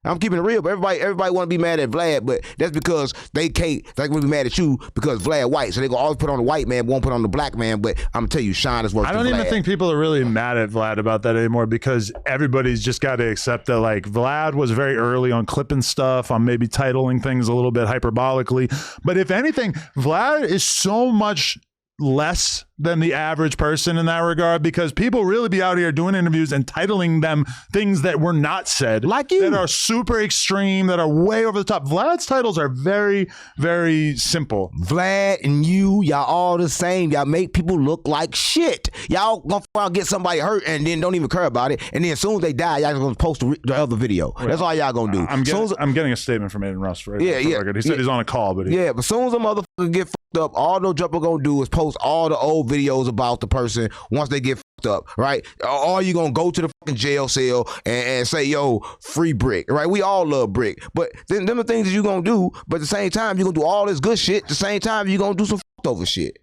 I'm keeping it real, but everybody want to be mad at Vlad, but that's because they can't. They want to be mad at you because Vlad white, so they gonna always put on the white man, won't put on the black man. But I'm gonna tell you, Sean is worse. I don't than even Vlad. think people are really mad at Vlad about that anymore because everybody's just got to accept that like Vlad was very early on clipping stuff, on maybe titling things a little bit hyperbolically. But if anything, Vlad is so much less than the average person in that regard because people really be out here doing interviews and titling them things that were not said, like you, that are super extreme, that are way over the top. Vlad's titles are very, very simple. Vlad and y'all all the same. Y'all make people look like shit. Y'all gonna get somebody hurt and then don't even care about it. And then as soon as they die, y'all gonna post the other video. That's all y'all gonna do. I'm getting a statement from Aiden Ross. Right? Yeah. He said he's on a call, but but as soon as a motherfucker get fucked up, all no jumper gonna do is post all the old videos about the person once they get fucked up, right? Or you gonna go to the fucking jail cell and say, yo, free Brick, right? We all love Brick. But then them are things that you gonna do, but at the same time, you gonna do all this good shit. At the same time, you gonna do some fucked over shit.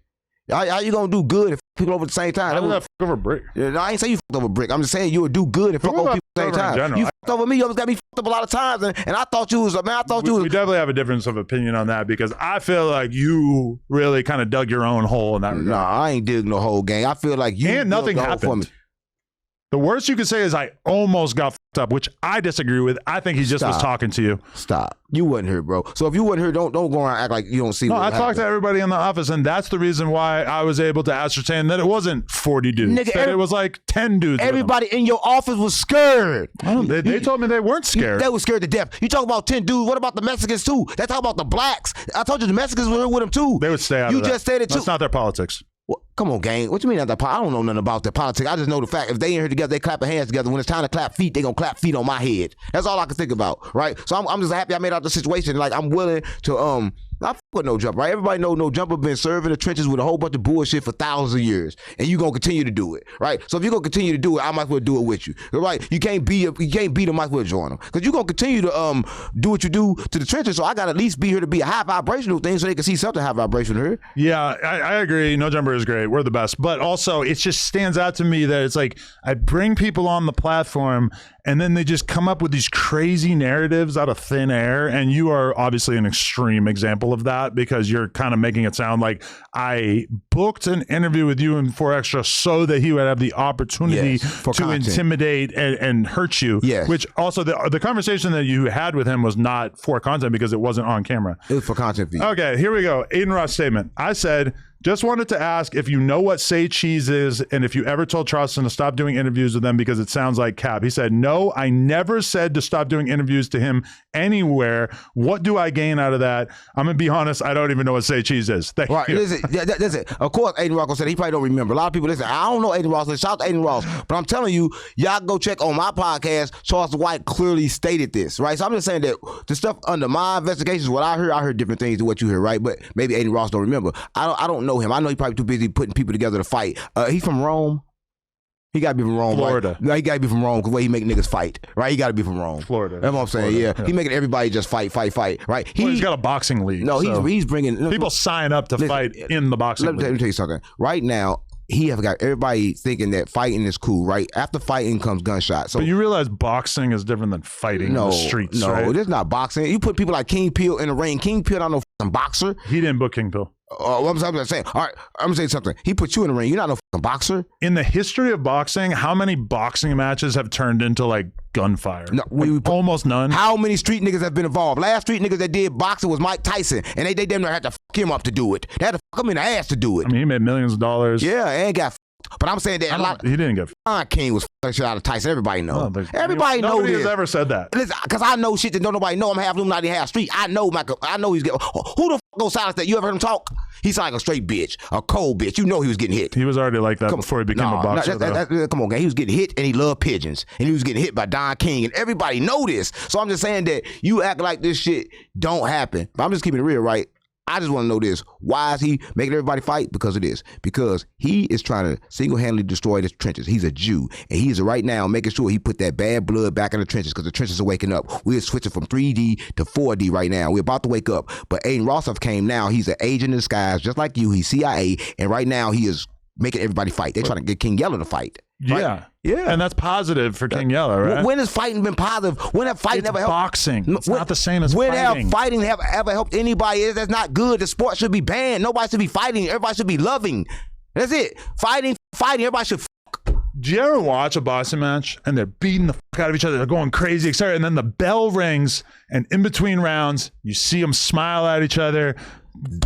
How you gonna do good if people over at the same time? How did that fuck over Brick? I ain't say you fucked over Brick. I'm just saying you would do good and fuck over people at the same time. You fucked over me. You almost got me fucked up a lot of times, and I thought you was a man. We definitely have a difference of opinion on that because I feel like you really kind of dug your own hole in that regard. Nah, I ain't dig no hole, gang. I feel like you and nothing happened for me. The worst you could say is I almost got fucked up, which I disagree with. I think he just was talking to you. Stop. You wasn't here, bro. So if you wasn't here, don't go around and act like you don't see. No, I talked to everybody in the office, and that's the reason why I was able to ascertain that it wasn't 40 dudes. Nigga, that it was like 10 dudes. Everybody in your office was scared. They told me they weren't scared. They were scared to death. You talk about 10 dudes. What about the Mexicans too? They talk about the blacks. I told you the Mexicans were here with them too. They would stay out of that. You just said it too. That's not their politics. Well, come on, gang. What you mean that? I don't know nothing about the politics. I just know the fact if they in here together, they clap their hands together. When it's time to clap feet, they gonna clap feet on my head. That's all I can think about, right? So I'm just happy I made out the situation. Like I'm willing to not fuck with No Jumper, right? Everybody know No Jumper been serving the trenches with a whole bunch of bullshit for thousands of years, and you gonna continue to do it, right? So if you gonna continue to do it, I might as well do it with you, right? You can't beat them, might as well join them, because you gonna continue to do what you do to the trenches. So I gotta at least be here to be a high vibrational thing, so they can see something high vibrational here. Yeah, I agree. No Jumper is great. We're the best, but also it just stands out to me that it's like I bring people on the platform, and then they just come up with these crazy narratives out of thin air, and you are obviously an extreme example of that because you're kind of making it sound like I booked an interview with you in 4Extra so that he would have the opportunity to intimidate and hurt you. Yes. Which also the conversation that you had with him was not for content because it wasn't on camera. It was for content. Okay, here we go. Aiden Ross statement. I said, just wanted to ask if you know what Say Cheese is and if you ever told Charleston to stop doing interviews with them because it sounds like cap. He said, no, I never said to stop doing interviews to him anywhere. What do I gain out of that? I'm going to be honest, I don't even know what Say Cheese is. Thank you. Listen, of course, Aiden Ross said he probably don't remember. A lot of people listen, I don't know Aiden Ross. Shout out to Aiden Ross. But I'm telling you, y'all go check on my podcast. Charles White clearly stated this, right? So I'm just saying that the stuff under my investigations, what I heard different things than what you heard, right? But maybe Aiden Ross don't remember. I don't know him. I know he probably too busy putting people together to fight. He's from Rome. He gotta be from Rome, Florida. Right? No, he gotta be from Rome because the way he make niggas fight, right? He gotta be from Rome, Florida. That's what I'm saying. Florida, yeah, he making everybody just fight, right? He's got a boxing league. No, so he's bringing people sign up to fight in the boxing league. Let me tell you something. Right now, he have got everybody thinking that fighting is cool, right? After fighting comes gunshots. So, but you realize boxing is different than fighting in the streets, no, right? No, this is not boxing. You put people like King Peel in the ring. King Peel not no fucking boxer. He didn't book King Peel. I'm saying, all right, I'm gonna say something. He put you in the ring. You're not no fucking boxer. In the history of boxing, how many boxing matches have turned into like gunfire? No, almost none. How many street niggas have been involved? Last street niggas that did boxing was Mike Tyson, and they damn near had to fuck him up to do it. They had to fuck him in the ass to do it. I mean, he made millions of dollars. Yeah, and got. But I'm saying that he didn't get. Don King was shit out of Tyson. Everybody know. No, everybody know nobody this. has ever said that. Listen, because I know shit that don't nobody know. I'm half Illuminati, half street. I know Michael. I know he's getting. Who the fuck goes silence that? You ever heard him talk? He's like a straight bitch, a cold bitch. You know he was getting hit. He was already like that before he became a boxer. Come on, gang. He was getting hit and he loved pigeons. And he was getting hit by Don King. And everybody know this. So I'm just saying that you act like this shit don't happen. But I'm just keeping it real, right? I just want to know this. Why is he making everybody fight? Because it is. Because he is trying to single-handedly destroy the trenches. He's a Jew. And he is right now making sure he put that bad blood back in the trenches because the trenches are waking up. We're switching from 3D to 4D right now. We're about to wake up. But Aiden Ross came now. He's an agent in disguise, just like you. He's CIA. And right now he is making everybody fight. They're trying to get King Yellow to fight. Yeah. Yeah. And that's positive for King Yella, right? When has fighting been positive? When have fighting It's ever helped? boxing. It's not the same as when fighting. have fighting ever helped anybody? That's not good. The sport should be banned. Nobody should be fighting. Everybody should be loving. That's it. Fighting. Everybody should. Do you ever watch a boxing match and they're beating the fuck out of each other? They're going crazy, excited, and then the bell rings, and in between rounds, you see them smile at each other,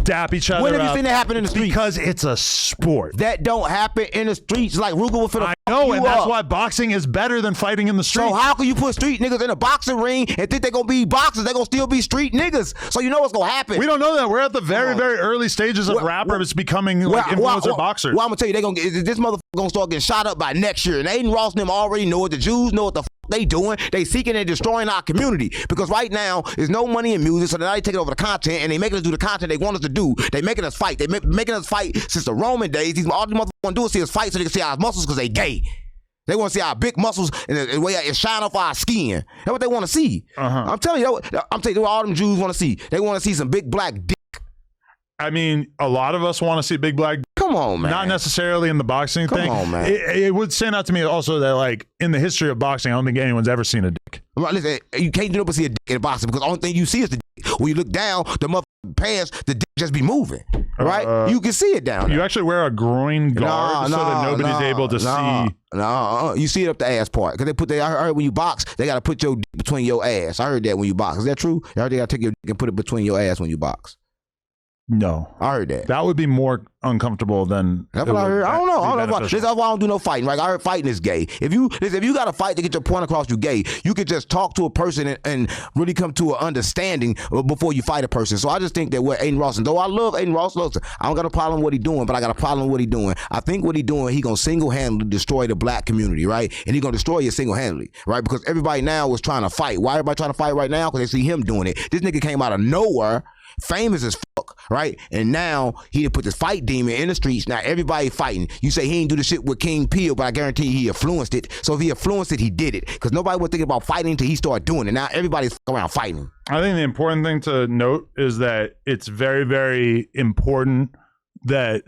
dap each other. When have up. you seen that happen in the streets? Because it's a sport. That don't happen in the streets. Like Ruger will finna. I know, and that's up. why boxing is better than fighting in the street. So how can you put street niggas in a boxing ring and think they're gonna be boxers? They're gonna still be street niggas. So you know what's gonna happen. We don't know that. We're at the very, very early stages of rappers becoming like influencer boxers. Well, I'm gonna tell you, this motherfucker gonna start getting shot up by next year. And Aiden Ross and them already know it. The Jews know what the they doing. They seeking and destroying our community because right now there's no money in music, so now they taking over the content and they making us do the content they want us to do. They making us fight. They making us fight since the Roman days. All these motherfuckers want to do is see us fight so they can see our muscles because they gay. They want to see our big muscles and the way it shine off our skin. That's what they want to see. I'm telling you, what all them Jews want to see. They want to see some big black dick. I mean, a lot of us want to see big black. Come on, man. Not necessarily in the boxing thing. Come on, man. It would stand out to me also that, like, in the history of boxing, I don't think anyone's ever seen a dick. Listen, you can't do but see a dick in boxing because the only thing you see is the dick. When you look down, the motherfucking pants, the dick just be moving, right? You can see it down there. You actually wear a groin guard so that nobody's able to see. You see it up the ass part because I heard when you box, they got to put your dick between your ass. I heard that when you box. Is that true? I heard they got to take your dick and put it between your ass when you box. No, I heard that. That would be more uncomfortable than. That's what I heard. I don't know. This is why I don't do no fighting. Right? I heard fighting is gay. If you got to fight to get your point across, you gay. You could just talk to a person and really come to an understanding before you fight a person. So I just think that what Aiden Ross, and though I love Aiden Ross, listen, I don't got a problem with what he doing, but I got a problem with what he doing. I think what he doing, he gonna single-handedly destroy the black community, right? And he gonna destroy it single-handedly, right? Because everybody now is trying to fight. Why everybody trying to fight right now? Because they see him doing it. This nigga came out of nowhere. Famous as fuck, right? And now he done put this fight demon in the streets. Now everybody fighting. You say he ain't do the shit with King Peel, but I guarantee he influenced it. So if he influenced it, he did it. Because nobody was thinking about fighting until he started doing it. Now everybody's around fighting. I think the important thing to note is that it's very, very important that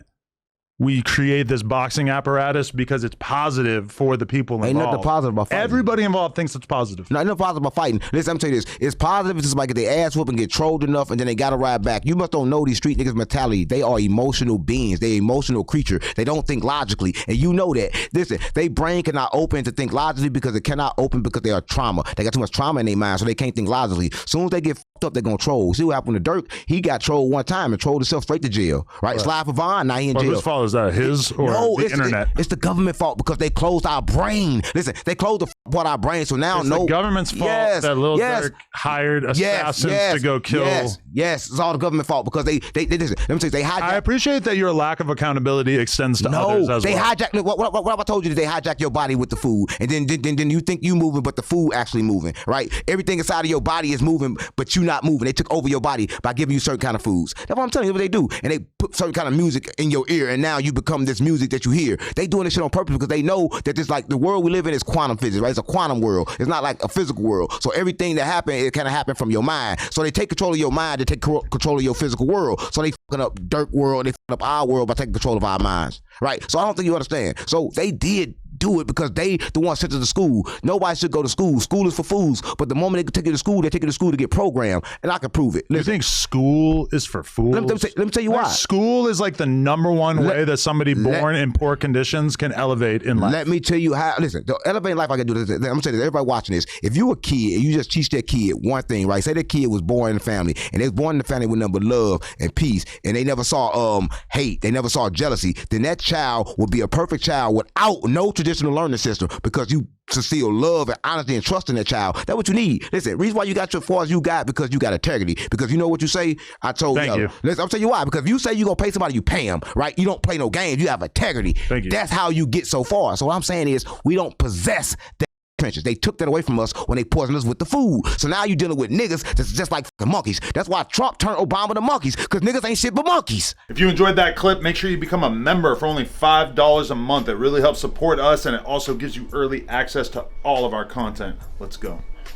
we create this boxing apparatus because it's positive for the people involved. Ain't nothing positive about fighting. Everybody involved thinks it's positive. Not nothing positive about fighting. Listen, I'm telling you this. It's positive if somebody get their ass whooped and get trolled enough and then they got to ride back. You must don't know these street niggas' mentality. They are emotional beings. They're emotional creature. They don't think logically. And you know that. Listen, they brain cannot open to think logically because it cannot open because they are trauma. They got too much trauma in their mind so they can't think logically. As soon as they get fucked up, they're going to troll. See what happened to Dirk? He got trolled one time and trolled himself straight to jail. Right? Sly Pavon, now he in jail. Whose fault is that? His or the internet? It's the government fault because they closed our brain. Listen, they closed the part of our brain. So now it's the government's fault that Lil Durk hired assassins to go kill. Yes, it's all the government fault because they listen. Let me tell you, they hijacked. I appreciate that your lack of accountability extends to others as they well. Hijack. What I told you, they hijack your body with the food, and then you think you moving, but the food actually moving, right? Everything inside of your body is moving, but you not moving. They took over your body by giving you certain kind of foods. That's what I'm telling you. What they do, and they put certain kind of music in your ear, and now you become this music that you hear. They doing this shit on purpose because they know that this like the world we live in is quantum physics, right? It's a quantum world. It's not like a physical world. So everything that happened, it kind of happened from your mind. So they take control of your mind, they take control of your physical world. So they fucking up Dirk world, they fucking up our world by taking control of our minds, right? So I don't think you understand. So they did do it because they the ones sent to the school. Nobody should go to school. School is for fools. But the moment they take you to school, they take you to school to get programmed. And I can prove it. Listen, you think school is for fools? Let me tell you why. School is like the number one way that somebody born in poor conditions can elevate in life. Let me tell you how. Listen, the elevating life I can do this. I'm gonna say this. Everybody watching this. If you a kid and you just teach that kid one thing, right? Say that kid was born in the family and they was born in the family with nothing but love and peace, and they never saw hate, they never saw jealousy. Then that child would be a perfect child without no traditional learning system because you instill love and honesty and trust in that child. That's what you need. Listen, reason why you got your far as you got because you got integrity. Because you know what you say. I told you. Listen, I'll tell you why. Because if you say you gonna pay somebody, you pay them, right? You don't play no games. You have integrity. Thank you. That's how you get so far. So what I'm saying is we don't possess that trenches. They took that away from us when they poisoned us with the food. So now you're dealing with niggas that's just like fucking monkeys. That's why Trump turned Obama to monkeys, because niggas ain't shit but monkeys. If you enjoyed that clip, make sure you become a member for only $5 a month. It really helps support us, and it also gives you early access to all of our content. Let's go.